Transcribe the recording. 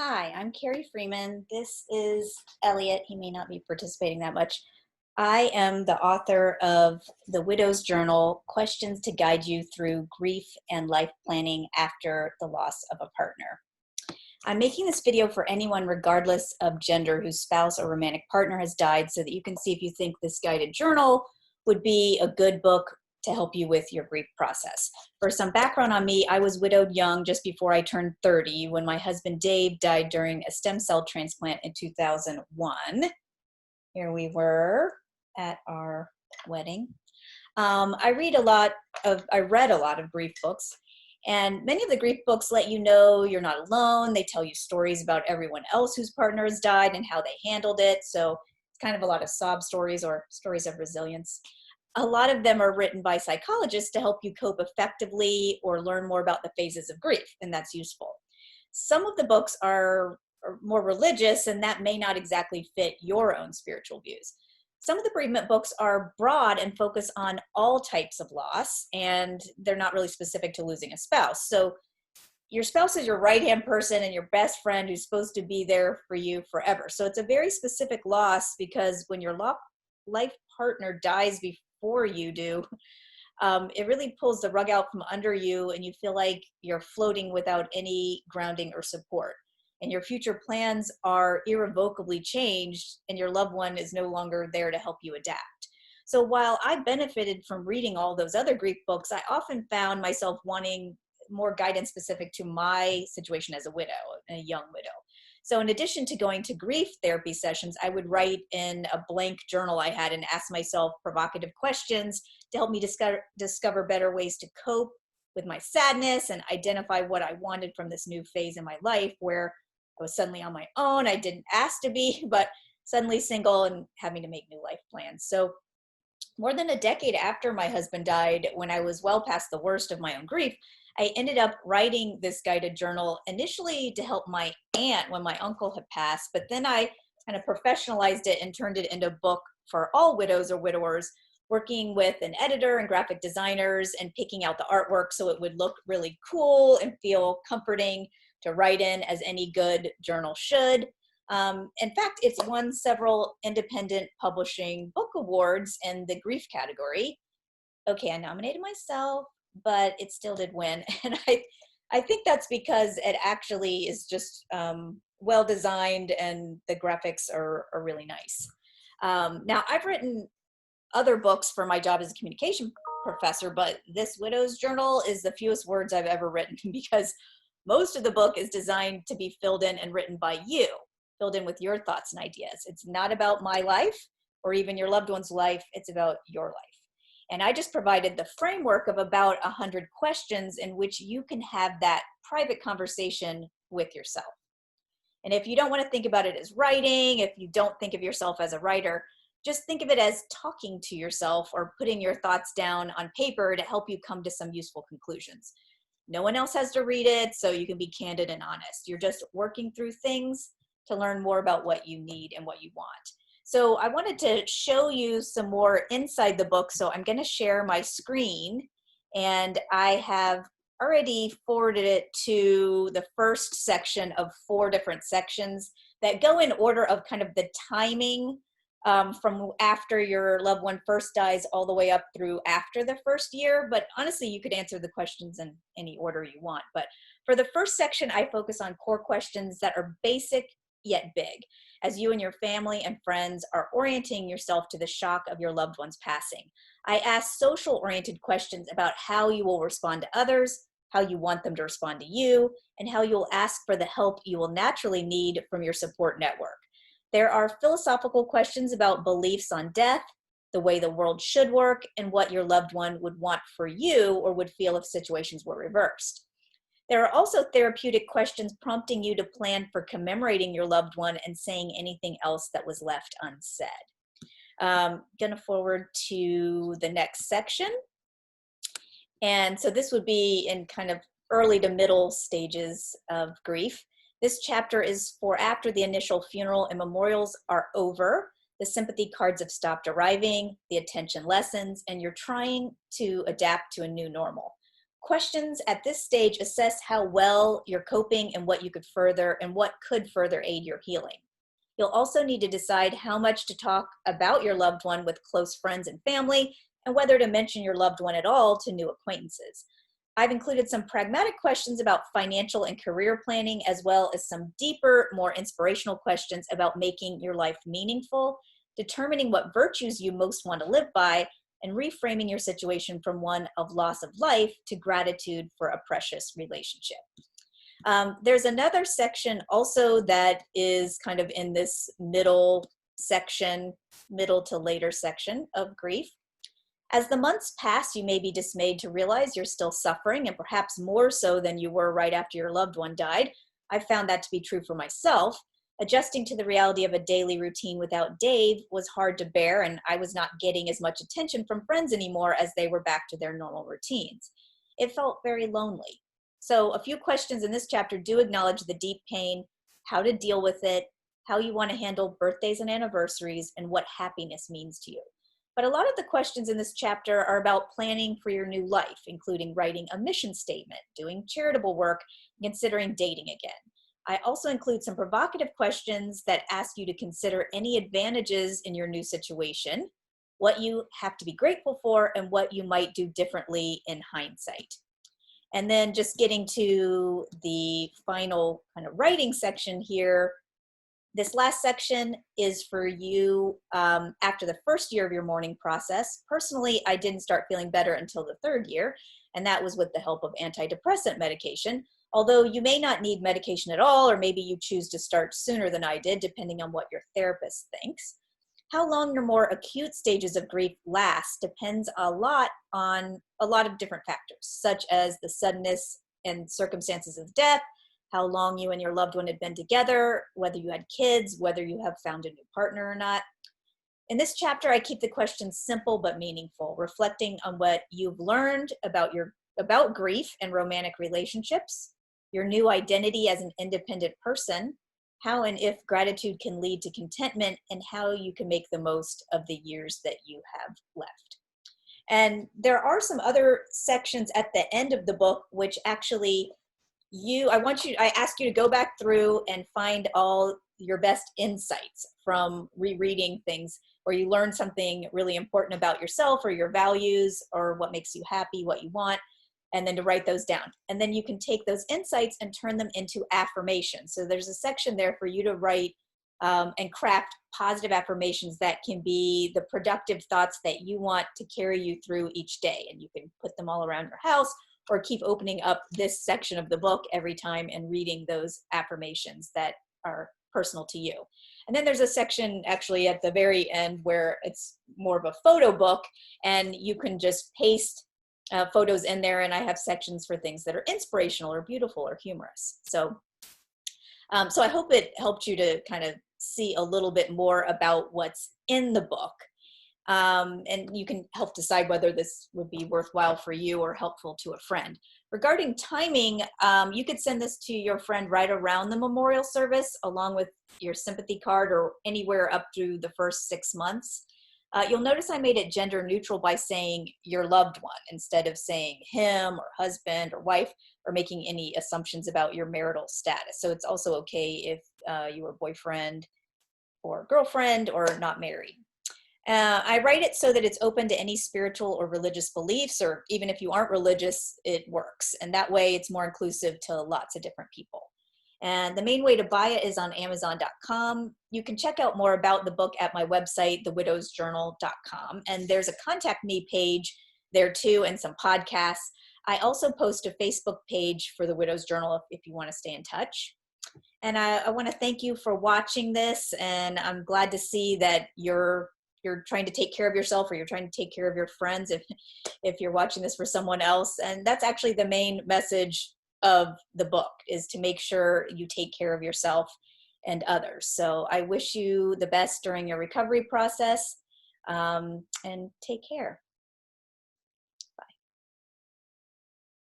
Hi, I'm Carrie Freeman. This is Elliot. He may not be participating that much. I am the author of The Widow's Journal, Questions to Guide You Through Grief and Life Planning After the Loss of a Partner. I'm making this video for anyone regardless of gender whose spouse or romantic partner has died so that you can see if you think this guided journal would be a good book to help you with your grief process. For some background on me, I was widowed young just before I turned 30 when my husband Dave died during a stem cell transplant in 2001. Here we were at our wedding. I read a lot of grief books, and many of the grief books let you know you're not alone. They tell you stories about everyone else whose partner has died and how they handled it. So it's kind of a lot of sob stories or stories of resilience. A lot of them are written by psychologists to help you cope effectively or learn more about the phases of grief, and that's useful. Some of the books are more religious, and that may not exactly fit your own spiritual views. Some of the bereavement books are broad and focus on all types of loss, and they're not really specific to losing a spouse. So your spouse is your right-hand person and your best friend who's supposed to be there for you forever. So it's a very specific loss because when your life partner dies before you do, it really pulls the rug out from under you and you feel like you're floating without any grounding or support. And your future plans are irrevocably changed and your loved one is no longer there to help you adapt. So while I benefited from reading all those other grief books, I often found myself wanting more guidance specific to my situation as a widow, a young widow. So in addition to going to grief therapy sessions, I would write in a blank journal I had and ask myself provocative questions to help me discover better ways to cope with my sadness and identify what I wanted from this new phase in my life where I was suddenly on my own. I didn't ask to be, but suddenly single and having to make new life plans. So more than a decade after my husband died, when I was well past the worst of my own grief, I ended up writing this guided journal initially to help my aunt when my uncle had passed, but then I kind of professionalized it and turned it into a book for all widows or widowers, working with an editor and graphic designers and picking out the artwork so it would look really cool and feel comforting to write in, as any good journal should. In fact, it's won several independent publishing book awards in the grief category. Okay, I nominated myself, but it still did win. And I think that's because it actually is just well designed and the graphics are really nice. Now, I've written other books for my job as a communication professor, but this Widow's Journal is the fewest words I've ever written because most of the book is designed to be filled in and written by you, filled in with your thoughts and ideas. It's not about my life or even your loved one's life, it's about your life. And I just provided the framework of about 100 questions in which you can have that private conversation with yourself. And if you don't want to think about it as writing, if you don't think of yourself as a writer, just think of it as talking to yourself or putting your thoughts down on paper to help you come to some useful conclusions. No one else has to read it, so you can be candid and honest. You're just working through things to learn more about what you need and what you want. So I wanted to show you some more inside the book, so I'm going to share my screen, and I have already forwarded it to the first section of 4 different sections that go in order of kind of the timing from after your loved one first dies all the way up through after the first year. But honestly, you could answer the questions in any order you want. But for the first section, I focus on core questions that are basic yet big, as you and your family and friends are orienting yourself to the shock of your loved one's passing. I ask social-oriented questions about how you will respond to others, how you want them to respond to you, and how you'll ask for the help you will naturally need from your support network. There are philosophical questions about beliefs on death, the way the world should work, and what your loved one would want for you or would feel if situations were reversed. There are also therapeutic questions prompting you to plan for commemorating your loved one and saying anything else that was left unsaid. Going to forward to the next section. And so this would be in kind of early to middle stages of grief. This chapter is for after the initial funeral and memorials are over, the sympathy cards have stopped arriving, the attention lessens, and you're trying to adapt to a new normal. Questions at this stage assess how well you're coping and what could further aid your healing. You'll also need to decide how much to talk about your loved one with close friends and family, and whether to mention your loved one at all to new acquaintances. I've included some pragmatic questions about financial and career planning, as well as some deeper, more inspirational questions about making your life meaningful, determining what virtues you most want to live by, and reframing your situation from one of loss of life to gratitude for a precious relationship. There's another section also that is kind of in this middle to later section of grief. As the months pass, you may be dismayed to realize you're still suffering, and perhaps more so than you were right after your loved one died. I found that to be true for myself. Adjusting to the reality of a daily routine without Dave was hard to bear, and I was not getting as much attention from friends anymore as they were back to their normal routines. It felt very lonely. So a few questions in this chapter do acknowledge the deep pain, how to deal with it, how you want to handle birthdays and anniversaries, and what happiness means to you. But a lot of the questions in this chapter are about planning for your new life, including writing a mission statement, doing charitable work, and considering dating again. I also include some provocative questions that ask you to consider any advantages in your new situation, what you have to be grateful for, and what you might do differently in hindsight. And then just getting to the final kind of writing section here. This last section is for you after the first year of your mourning process. Personally, I didn't start feeling better until the third year, and that was with the help of antidepressant medication. Although you may not need medication at all, or maybe you choose to start sooner than I did, depending on what your therapist thinks. How long your more acute stages of grief last depends a lot on a lot of different factors, such as the suddenness and circumstances of death, how long you and your loved one had been together, whether you had kids, whether you have found a new partner or not. In this chapter, I keep the questions simple but meaningful, reflecting on what you've learned about grief and romantic relationships, your new identity as an independent person, how and if gratitude can lead to contentment, and how you can make the most of the years that you have left. And there are some other sections at the end of the book which actually I ask you to go back through and find all your best insights from rereading things where you learn something really important about yourself or your values or what makes you happy, what you want, and then to write those down. And then you can take those insights and turn them into affirmations. So there's a section there for you to write and craft positive affirmations that can be the productive thoughts that you want to carry you through each day. And you can put them all around your house, or keep opening up this section of the book every time and reading those affirmations that are personal to you. And then there's a section actually at the very end where it's more of a photo book, and you can just paste photos in there, and I have sections for things that are inspirational or beautiful or humorous. So I hope it helped you to kind of see a little bit more about what's in the book. And you can help decide whether this would be worthwhile for you or helpful to a friend. Regarding timing, you could send this to your friend right around the memorial service, along with your sympathy card, or anywhere up through the first 6 months. You'll notice I made it gender neutral by saying your loved one instead of saying him or husband or wife, or making any assumptions about your marital status. So it's also okay if you were boyfriend or girlfriend or not married. I write it so that it's open to any spiritual or religious beliefs, or even if you aren't religious, it works. And that way it's more inclusive to lots of different people. And the main way to buy it is on Amazon.com. You can check out more about the book at my website, thewidowsjournal.com. And there's a contact me page there too, and some podcasts. I also post a Facebook page for the Widow's Journal if you want to stay in touch. And I want to thank you for watching this, and I'm glad to see that you're trying to take care of yourself, or you're trying to take care of your friends if you're watching this for someone else. And that's actually the main message of the book, is to make sure you take care of yourself and others. So I wish you the best during your recovery process, and take care.